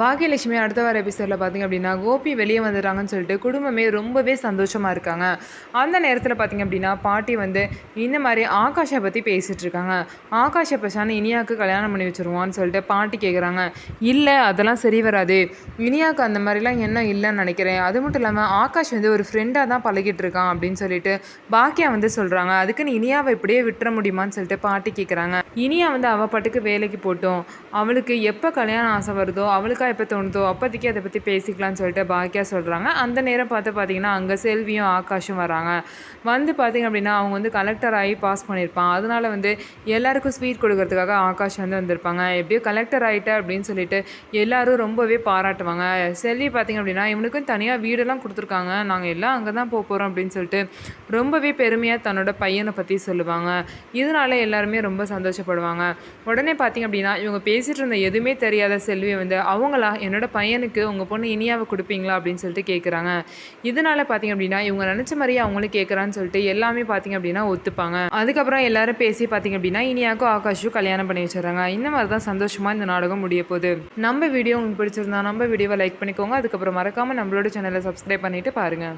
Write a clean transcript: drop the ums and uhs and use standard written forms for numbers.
பாக்கியலட்சுமி அடுத்த வார எபிசோடில் பார்த்திங்க அப்படின்னா கோபி வெளியே வந்துடுறாங்கன்னு சொல்லிட்டு குடும்பமே ரொம்பவே சந்தோஷமாக இருக்காங்க. அந்த நேரத்தில் பார்த்திங்க அப்படின்னா பாட்டி வந்து இந்த மாதிரி ஆகாஷை பற்றி பேசிகிட்டு இருக்காங்க. ஆகாஷை பேசான இனியாவுக்கு கல்யாணம் பண்ணி வச்சுருவான்னு சொல்லிட்டு பாட்டி கேட்குறாங்க. இல்லை அதெல்லாம் சரி வராது, இனியாவுக்கு அந்த மாதிரிலாம் என்ன இல்லைன்னு நினைக்கிறேன். அது மட்டும் இல்லாமல் ஆகாஷ் வந்து ஒரு ஃப்ரெண்டாக தான் பழகிட்டு இருக்கான் அப்படின்னு சொல்லிட்டு பாக்கியா வந்து சொல்கிறாங்க. அதுக்குன்னு இனியாவை இப்படியே விட்டுற முடியுமான்னு சொல்லிட்டு பாட்டி கேட்குறாங்க. இனியா வந்து அவள் பாட்டுக்கு வேலைக்கு போட்டோம், அவளுக்கு எப்போ கல்யாணம் ஆசை வருதோ அவளுக்கு எப்போ தோணுதோ அப்போதைக்கு அதை பற்றி பேசிக்கலாம்னு சொல்லிட்டு பாக்கியா சொல்கிறாங்க. அந்த நேரம் பார்த்தீங்கன்னா அங்கே செல்வியும் ஆகாஷும் வராங்க. வந்து பார்த்திங்க அப்படின்னா அவங்க வந்து கலெக்டர் ஆகி பாஸ் பண்ணியிருப்பான். அதனால் வந்து எல்லாருக்கும் ஸ்வீட் கொடுக்கறதுக்காக ஆகாஷ் வந்து வந்திருப்பாங்க. எப்படியோ கலெக்டர் ஆகிட்ட அப்படின்னு சொல்லிட்டு எல்லோரும் ரொம்பவே பாராட்டுவாங்க. செல்வி பார்த்திங்க அப்படின்னா இவனுக்கும் தனியாக வீடெல்லாம் கொடுத்துருக்காங்க, நாங்கள் எல்லாம் அங்கே தான் போக போகிறோம் அப்படின்னு சொல்லிட்டு ரொம்பவே பெருமையாக தன்னோட பையனை பற்றி சொல்லுவாங்க. இதனால எல்லாருமே ரொம்ப சந்தோஷப்படுவாங்க. உடனே பார்த்திங்க அப்படின்னா இவங்க பேசிகிட்டு இருந்த எதுவுமே தெரியாத செல்வியை வந்து அவங்களா என்னோட பையனுக்கு உங்கள் பொண்ணு இனியாவை கொடுப்பீங்களா அப்படின்னு சொல்லிட்டு கேட்குறாங்க. இதனால் பார்த்திங்க அப்படின்னா இவங்க நினச்ச மாதிரியே அவங்களும் கேட்குறான்னு சொல்லிட்டு எல்லாமே பார்த்திங்க அப்படின்னா ஒத்துப்பாங்க. அதுக்கப்புறம் எல்லாரும் பேசி பார்த்திங்க அப்படின்னா இனியாவுக்கும் ஆகாஷும் கல்யாணம் பண்ணி வச்சுறாங்க. இந்த மாதிரி தான் சந்தோஷமாக இந்த நாடகம் முடிய போகுது. நம்ம வீடியோ உங்களுக்கு பிடிச்சிருந்தா நம்ம வீடியோவை லைக் பண்ணிக்கோங்க. அதுக்கப்புறம் மறக்காமல் நம்மளோட சேனலை சப்ஸ்கிரைப் பண்ணிவிட்டு பாருங்கள்.